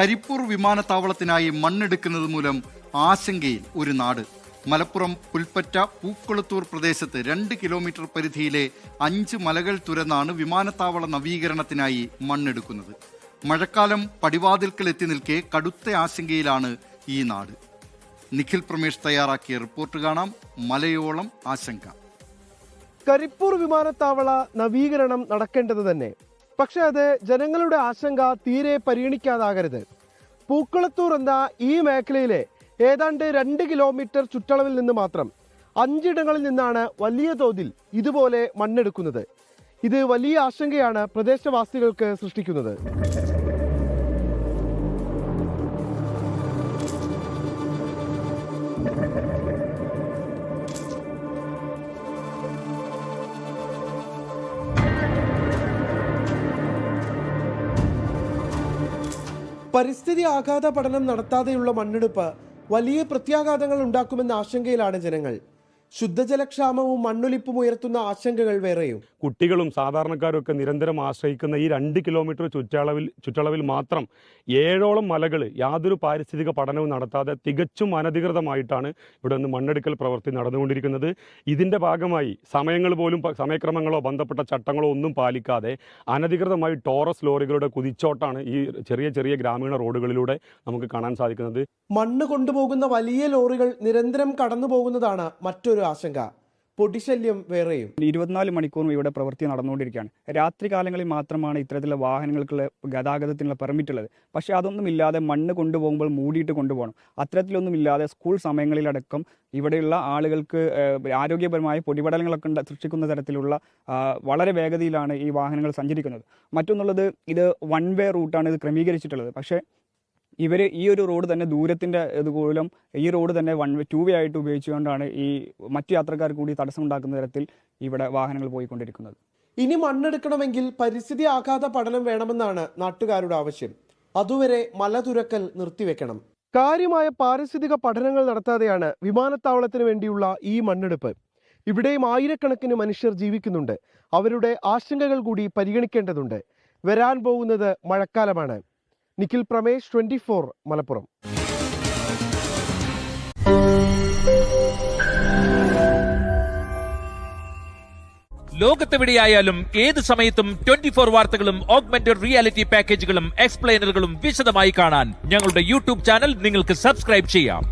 കരിപ്പൂർ വിമാനത്താവളത്തിനായി മണ്ണെടുക്കുന്നത് മൂലം ആശങ്കയിൽ ഒരു നാട്. മലപ്പുറം പുൽപ്പറ്റ പൂക്കുളത്തൂർ പ്രദേശത്ത് 2 കിലോമീറ്റർ പരിധിയിലെ 5 മലകൾ തുരന്നാണ് വിമാനത്താവള നവീകരണത്തിനായി മണ്ണെടുക്കുന്നത്. മഴക്കാലം പടിവാതിൽക്കൽ എത്തി നിൽക്കെ കടുത്ത ആശങ്കയിലാണ് ഈ നാട്. നിഖിൽ പ്രമേഷ് തയ്യാറാക്കിയ റിപ്പോർട്ട് കാണാം. മലയോളം ആശങ്ക. കരിപ്പൂർ വിമാനത്താവള നവീകരണം നടക്കേണ്ടത് തന്നെ. പക്ഷെ അത് ജനങ്ങളുടെ ആശങ്ക തീരെ പരിഗണിക്കാതാകരുത്. പൂക്കുളത്തൂർ എന്ന ഈ മേഖലയിലെ ഏതാണ്ട് 2 കിലോമീറ്റർ ചുറ്റളവിൽ നിന്ന് മാത്രം 5 ഇടങ്ങളിൽ നിന്നാണ് വലിയ തോതിൽ ഇതുപോലെ മണ്ണെടുക്കുന്നത്. ഇത് വലിയ ആശങ്കയാണ് പ്രദേശവാസികൾക്ക് സൃഷ്ടിക്കുന്നത്. പരിസ്ഥിതി ആഘാത പഠനം നടത്താതെയുള്ള മണ്ണെടുപ്പ് വലിയ പ്രത്യാഘാതങ്ങൾ ഉണ്ടാക്കുമെന്ന ആശങ്കയിലാണ് ജനങ്ങൾ. ശുദ്ധജലക്ഷാമവും മണ്ണൊലിപ്പും ഉയർത്തുന്ന ആശങ്കകൾ വേറെയും. കുട്ടികളും സാധാരണക്കാരും ഒക്കെ നിരന്തരം ആശ്രയിക്കുന്ന ഈ 2 കിലോമീറ്റർ ചുറ്റളവിൽ മാത്രം 7ഓളം മലകൾ യാതൊരു പാരിസ്ഥിതിക പഠനവും നടത്താതെ തികച്ചും അനധികൃതമായിട്ടാണ് ഇവിടെ നിന്ന് മണ്ണെടുക്കൽ പ്രവൃത്തി നടന്നുകൊണ്ടിരിക്കുന്നത്. ഇതിൻ്റെ ഭാഗമായി സമയക്രമങ്ങളോ ബന്ധപ്പെട്ട ചട്ടങ്ങളോ ഒന്നും പാലിക്കാതെ അനധികൃതമായി ടോറസ് ലോറികളുടെ കുതിച്ചോട്ടാണ് ഈ ചെറിയ ഗ്രാമീണ റോഡുകളിലൂടെ നമുക്ക് കാണാൻ സാധിക്കുന്നത്. മണ്ണ് കൊണ്ടുപോകുന്ന വലിയ ലോറികൾ നിരന്തരം കടന്നു പോകുന്നതാണ് മറ്റൊരു ആശങ്ക. പൊടിശല്യം വേറെയും. 24 മണിക്കൂറും ഇവിടെ പ്രവൃത്തി നടന്നുകൊണ്ടിരിക്കുകയാണ്. രാത്രി കാലങ്ങളിൽ മാത്രമാണ് ഇത്തരത്തിലുള്ള വാഹനങ്ങൾക്കുള്ള ഗതാഗതത്തിനുള്ള പെർമിറ്റ് ഉള്ളത്. പക്ഷേ അതൊന്നുമില്ലാതെ മണ്ണ് കൊണ്ടുപോകുമ്പോൾ മൂടിയിട്ട് കൊണ്ടുപോകണം. അത്തരത്തിലൊന്നുമില്ലാതെ സ്കൂൾ സമയങ്ങളിലടക്കം ഇവിടെയുള്ള ആളുകൾക്ക് ആരോഗ്യപരമായ പൊടിപടലങ്ങളൊക്കെ സൃഷ്ടിക്കുന്ന തരത്തിലുള്ള വളരെ വേഗതയിലാണ് ഈ വാഹനങ്ങൾ സഞ്ചരിക്കുന്നത്. മറ്റൊന്നുള്ളത്, ഇത് 1 വേ റൂട്ടാണ് ഇത് ക്രമീകരിച്ചിട്ടുള്ളത്. പക്ഷേ ഇവർ ഈ ഒരു റോഡ് തന്നെ ദൂരത്തിൻ്റെ ഇതുമൂലം ഈ റോഡ് തന്നെ 2 വേ ആയിട്ട് ഉപയോഗിച്ചുകൊണ്ടാണ് ഈ മറ്റു യാത്രക്കാർക്ക് കൂടി തടസ്സമുണ്ടാക്കുന്ന തരത്തിൽ ഇവിടെ വാഹനങ്ങൾ പോയിക്കൊണ്ടിരിക്കുന്നത്. ഇനി മണ്ണെടുക്കണമെങ്കിൽ പരിസ്ഥിതി ആഘാത പഠനം വേണമെന്നാണ് നാട്ടുകാരുടെ ആവശ്യം. അതുവരെ മല തുരക്കൽ നിർത്തിവെക്കണം. കാര്യമായ പാരിസ്ഥിതിക പഠനങ്ങൾ നടത്താതെയാണ് വിമാനത്താവളത്തിന് വേണ്ടിയുള്ള ഈ മണ്ണെടുപ്പ്. ഇവിടെയും ആയിരക്കണക്കിന് മനുഷ്യർ ജീവിക്കുന്നുണ്ട്. അവരുടെ ആശങ്കകൾ കൂടി പരിഗണിക്കേണ്ടതുണ്ട്. വരാൻ പോകുന്നത് മഴക്കാലമാണ്. നിഖിൽ പ്രമേഷ്, 24 മലപ്പുറം. ലോകത്തെവിടെയായാലും ഏത് സമയത്തും 24 വാർത്തകളും ഓഗ്മെന്റഡ് റിയാലിറ്റി പാക്കേജുകളും എക്സ്പ്ലെയിനറുകളും വിശദമായി കാണാൻ ഞങ്ങളുടെ യൂട്യൂബ് ചാനൽ നിങ്ങൾക്ക് സബ്സ്ക്രൈബ് ചെയ്യാം.